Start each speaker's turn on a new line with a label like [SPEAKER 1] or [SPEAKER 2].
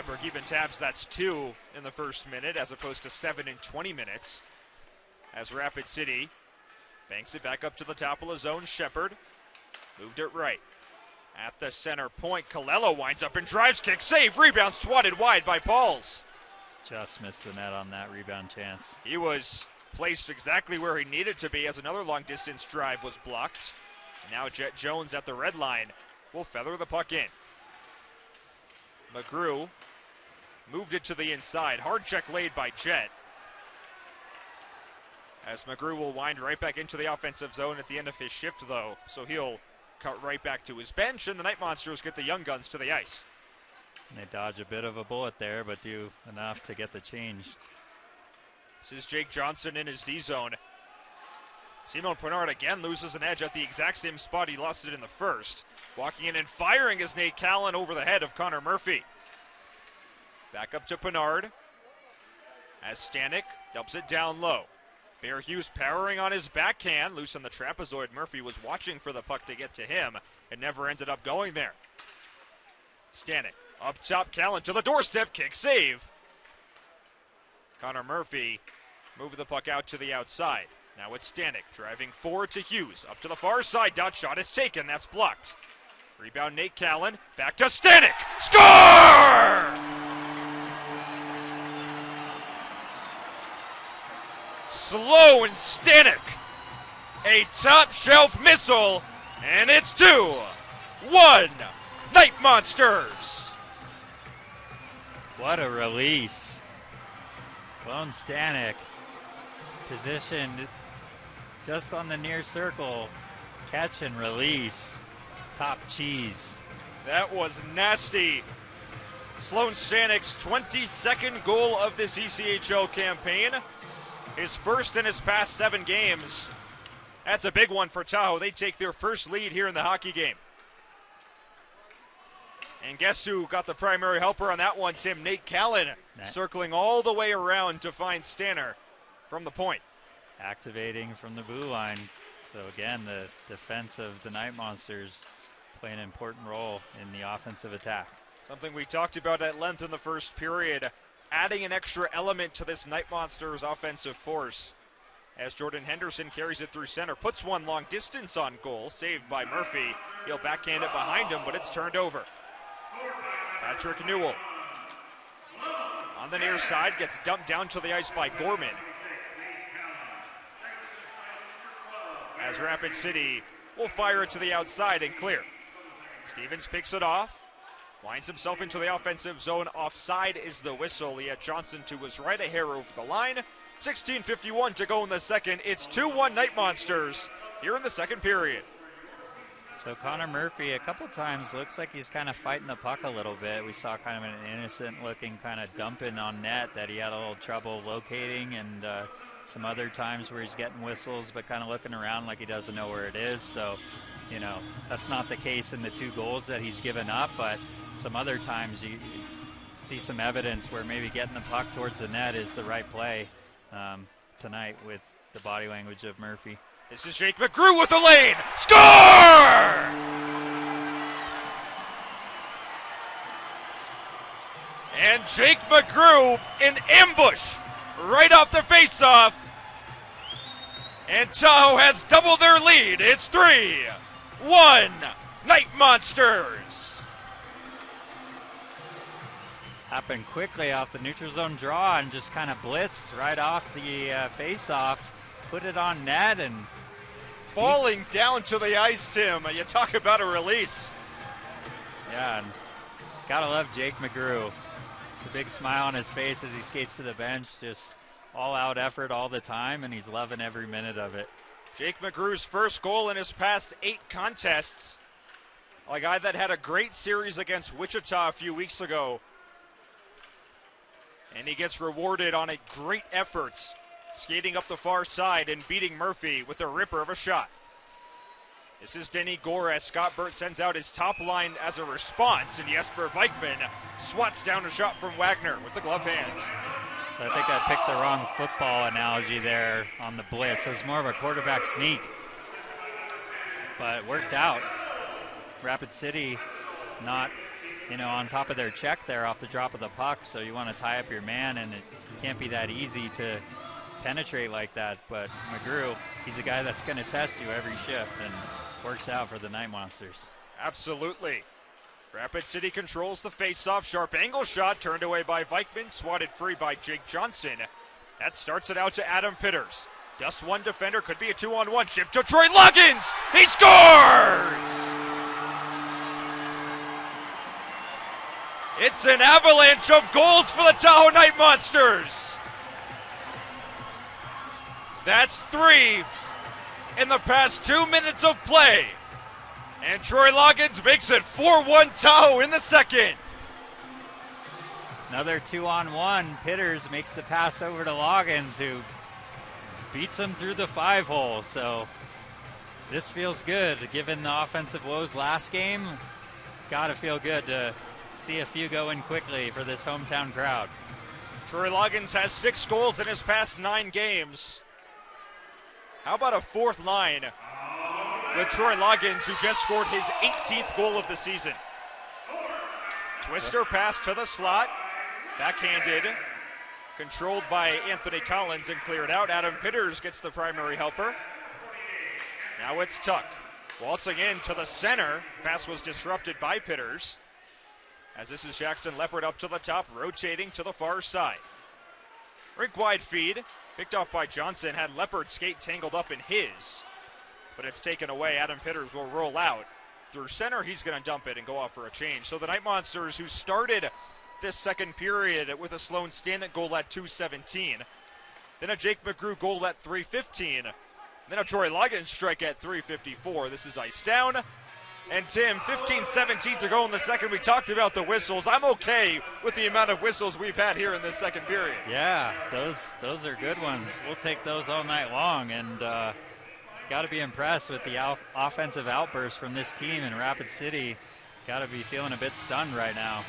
[SPEAKER 1] For keeping tabs, that's 2 in the first minute as opposed to 7 in 20 minutes. As Rapid City banks it back up to the top of the zone. Shepard moved it right. At the center point, Colello winds up and drives, kick, save, rebound, swatted wide by Pauls.
[SPEAKER 2] Just missed the net on that rebound chance.
[SPEAKER 1] He was placed exactly where he needed to be as another long distance drive was blocked. Now Jet Jones at the red line will feather the puck in. McGrew moved it to the inside. Hard check laid by Jet. As McGrew will wind right back into the offensive zone at the end of his shift, though. So he'll cut right back to his bench, and the Night Monsters get the Young Guns to the ice.
[SPEAKER 2] And they dodge a bit of a bullet there, but do enough to get the change.
[SPEAKER 1] This is Jake Johnson in his D zone. Simon Pernard again loses an edge at the exact same spot he lost it in the first. Walking in and firing is Nate Callan over the head of Connor Murphy. Back up to Pernard as Stanek dumps it down low. Bear Hughes powering on his backhand, loose on the trapezoid. Murphy was watching for the puck to get to him. It never ended up going there. Stanek up top, Callan to the doorstep, kick save. Connor Murphy moved the puck out to the outside. Now it's Stanek driving forward to Hughes. Up to the far side, dot shot is taken, that's blocked. Rebound Nate Callan, back to Stanek, score! Sloan Stanek, a top shelf missile, and it's 2-1 Night Monsters.
[SPEAKER 2] What a release. Sloan Stanek positioned just on the near circle, catch and release, top cheese.
[SPEAKER 1] That was nasty. Sloan Stanek's 22nd goal of this ECHL campaign. His first in his past 7 games. That's a big one for Tahoe. They take their first lead here in the hockey game. And guess who got the primary helper on that one, Tim? Nate Callan, circling all the way around to find Stanner from the point.
[SPEAKER 2] Activating from the blue line. So again, the defense of the Night Monsters play an important role in the offensive attack.
[SPEAKER 1] Something we talked about at length in the first period, adding an extra element to this Night Monsters offensive force. As Jordan Henderson carries it through center, puts one long distance on goal, saved by Murphy. He'll backhand it behind him, but it's turned over. Patrick Newell on the near side, gets dumped down to the ice by Gorman. As Rapid City will fire it to the outside and clear. Stevens picks it off, winds himself into the offensive zone. Offside is the whistle. He had Johnson to his right, a hair over the line. 16:51 to go in the second. It's 2-1 Night Monsters here in the second period.
[SPEAKER 2] So Connor Murphy a couple times looks like he's kind of fighting the puck a little bit. We saw kind of an innocent looking kind of dumping on net that he had a little trouble locating, and some other times where he's getting whistles but kind of looking around like he doesn't know where it is. So, you know, that's not the case in the 2 goals that he's given up, but some other times you see some evidence where maybe getting the puck towards the net is the right play tonight with the body language of Murphy.
[SPEAKER 1] This is Jake McGrew with a lane. Score! And Jake McGrew in ambush right off the faceoff. And Tahoe has doubled their lead. It's 3-1 Night Monsters.
[SPEAKER 2] Happened quickly off the neutral zone draw and just kind of blitzed right off the face-off. Put it on net and
[SPEAKER 1] falling down to the ice, Tim. You talk about a release.
[SPEAKER 2] Yeah, and gotta love Jake McGrew. The big smile on his face as he skates to the bench, just all-out effort all the time, and he's loving every minute of it.
[SPEAKER 1] Jake McGrew's first goal in his past 8 contests. A guy that had a great series against Wichita a few weeks ago. And he gets rewarded on a great effort, skating up the far side and beating Murphy with a ripper of a shot. This is Denny Gore as Scott Burt sends out his top line as a response, and Jesper Vikman swats down a shot from Wagner with the glove hands.
[SPEAKER 2] So I think I picked the wrong football analogy there on the blitz. It was more of a quarterback sneak, but it worked out. Rapid City not on top of their check there off the drop of the puck. So you want to tie up your man, and it can't be that easy to penetrate like that. But McGrew, he's a guy that's going to test you every shift, and works out for the Night Monsters.
[SPEAKER 1] Absolutely. Rapid City controls the face-off. Sharp angle shot turned away by Vikman, swatted free by Jake Johnson. That starts it out to Adam Pitters. Just one defender, could be a 2-on-1. Chip to Troy Loggins. He scores! It's an avalanche of goals for the Tahoe Night Monsters. That's 3 in the past 2 minutes of play. And Troy Loggins makes it 4-1 Tahoe in the second.
[SPEAKER 2] Another 2-on-1. Pitters makes the pass over to Loggins, who beats him through the 5-hole. So this feels good. Given the offensive woes last game, gotta feel good to see a few go in quickly for this hometown crowd.
[SPEAKER 1] Troy Loggins has 6 goals in his past 9 games. How about a fourth line with Troy Loggins, who just scored his 18th goal of the season. Twister pass to the slot, backhanded, controlled by Anthony Collins and cleared out. Adam Pitters gets the primary helper. Now it's Tuck, waltzing in to the center. Pass was disrupted by Pitters, as this is Jackson Leopard up to the top, rotating to the far side. Rink-wide feed, picked off by Johnson, had Leopard skate tangled up in his, but it's taken away. Adam Pitters will roll out through center. He's going to dump it and go off for a change. So the Night Monsters, who started this second period with a Sloan Stanek goal at 2:17, then a Jake McGrew goal at 3:15, then a Troy Loggins strike at 3:54. This is ice down. And Tim, 15-17 to go in the second. We talked about the whistles. I'm okay with the amount of whistles we've had here in this second period.
[SPEAKER 2] Yeah, those are good ones. We'll take those all night long, and got to be impressed with the offensive outburst from this team in Rapid City. Got to be feeling a bit stunned right now.